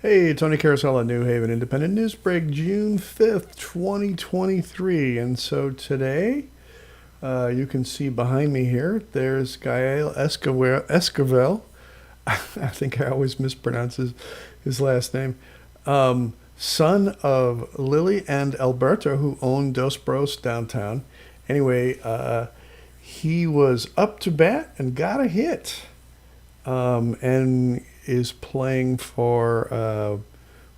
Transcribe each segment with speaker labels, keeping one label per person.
Speaker 1: Hey, Tony Carousel at New Haven Independent Newsbreak, June 5th, 2023. And so today, you can see behind me here, there's Gael Esquivel. I think I always mispronounce his last name. Son of Lily and Alberto, who own Dos Bros downtown. Anyway, he was up to bat and got a hit. And is playing for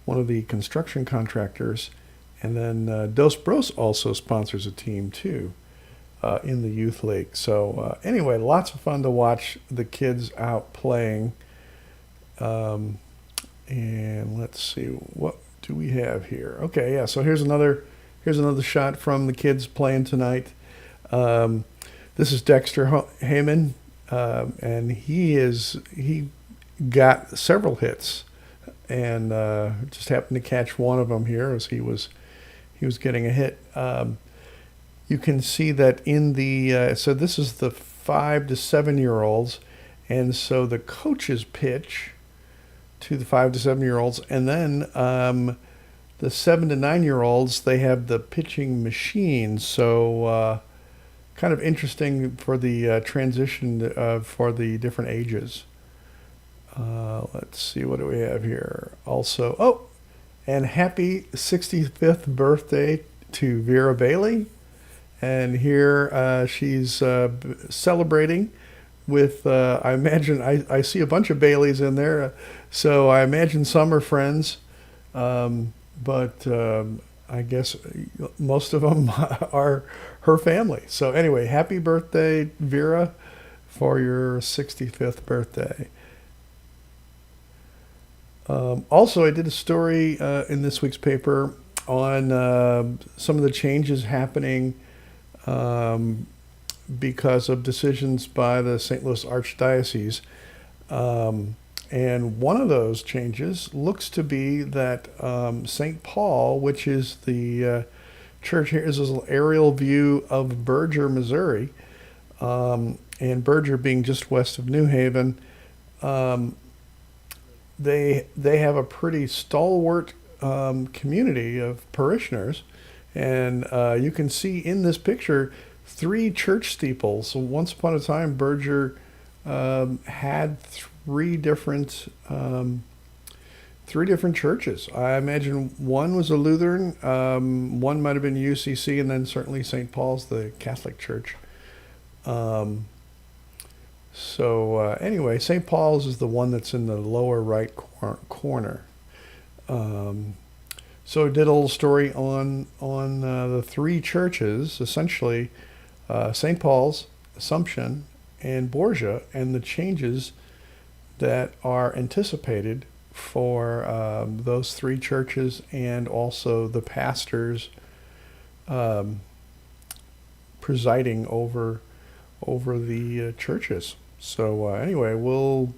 Speaker 1: one of the construction contractors. And then Dos Bros also sponsors a team too in the youth league. So anyway, lots of fun to watch the kids out playing. And let's see, what do we have here? Okay, yeah. So here's another shot from the kids playing tonight. This is Dexter Heyman, and he got several hits, and just happened to catch one of them here as he was getting a hit. You can see that in the so this is the 5 to 7 year olds, and so the coaches pitch to the 5 to 7 year olds, and then the 7 to 9 year olds, they have the pitching machine. So kind of interesting for the transition for the different ages. Let's see, what do we have here? Also, oh, and happy 65th birthday to Vera Bailey. And here she's celebrating with, I imagine, I see a bunch of Baileys in there. So I imagine some are friends. But I guess most of them are her family. So anyway, happy birthday, Vera, for your 65th birthday. Also, I did a story in this week's paper on some of the changes happening because of decisions by the St. Louis Archdiocese. And one of those changes looks to be that St. Paul, which is the church, here is an aerial view of Berger, Missouri, and Berger being just west of New Haven. They have a pretty stalwart community of parishioners, and you can see in this picture 3 church steeples. So once upon a time, Berger had three different churches. I imagine one was a Lutheran, one might have been UCC, and then certainly St. Paul's, the Catholic Church. So anyway, St. Paul's is the one that's in the lower right corner. So I did a little story on the 3 churches, essentially St. Paul's, Assumption, and Borgia, and the changes that are anticipated for those 3 churches, and also the pastors presiding over the churches. So anyway, we'll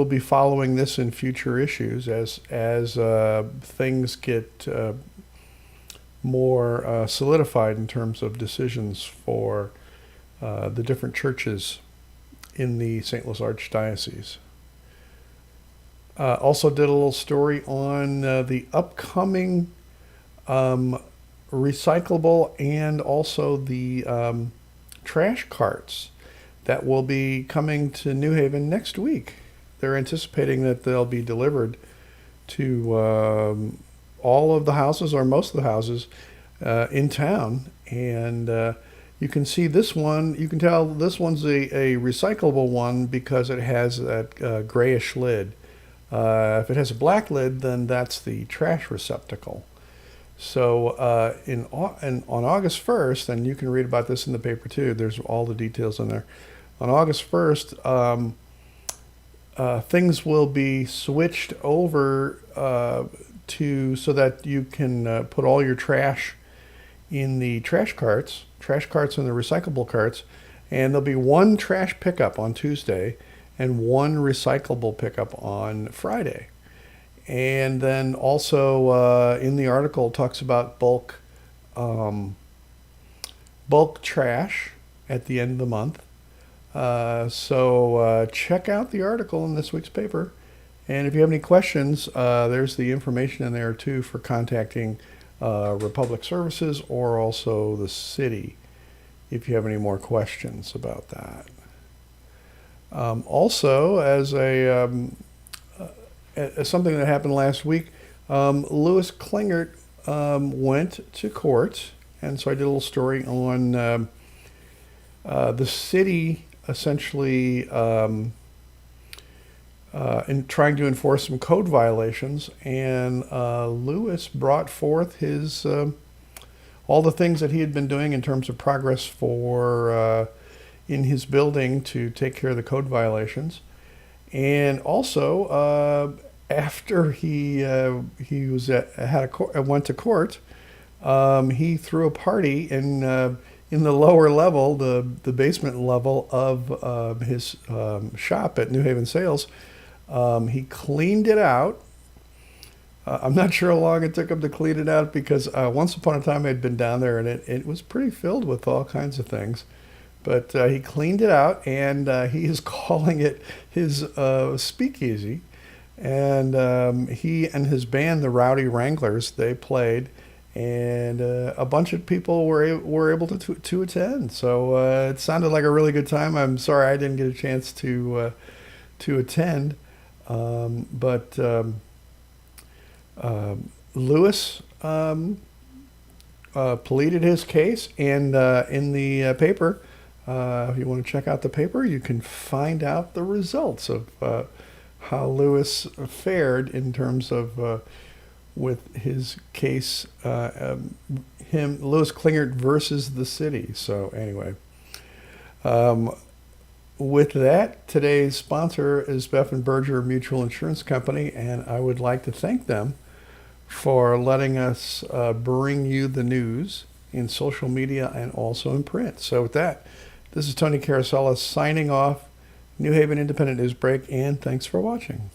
Speaker 1: be following this in future issues as things get more solidified in terms of decisions for the different churches in the St. Louis Archdiocese. Also did a little story on the upcoming recyclable and also the trash carts that will be coming to New Haven next week. They're anticipating that they'll be delivered to all of the houses, or most of the houses in town. And you can see this one, you can tell this one's a recyclable one because it has that grayish lid. If it has a black lid, then that's the trash receptacle. So on August 1st, and you can read about this in the paper too, there's all the details in there. On August 1st, things will be switched over so that you can put all your trash in the trash carts and the recyclable carts, and there'll be one trash pickup on Tuesday and one recyclable pickup on Friday. And then also in the article it talks about bulk trash at the end of the month. So check out the article in this week's paper, And if you have any questions, there's the information in there too for contacting Republic Services or also the city if you have any more questions about that. Also, as something that happened last week, Louis Klingert went to court, and so I did a little story on the city essentially in trying to enforce some code violations, and Louis brought forth his all the things that he had been doing in terms of progress for in his building to take care of the code violations, and also after he went to court, he threw a party in the lower level, the basement level of his shop at New Haven Sales. He cleaned it out. I'm not sure how long it took him to clean it out because once upon a time I'd been down there and it was pretty filled with all kinds of things. But he cleaned it out, and he is calling it his speakeasy. And he and his band, the Rowdy Wranglers, they played, and a bunch of people were able to attend. So it sounded like a really good time. I'm sorry I didn't get a chance to attend, but Louis pleaded his case, and in the paper, if you want to check out the paper, you can find out the results of how Louis fared in terms of with his case, Louis Klingert versus the city. So anyway, with that, today's sponsor is Beff and Berger Mutual Insurance Company, and I would like to thank them for letting us bring you the news in social media and also in print. So with that, this is Tony Carosella signing off, New Haven Independent Newsbreak, and thanks for watching.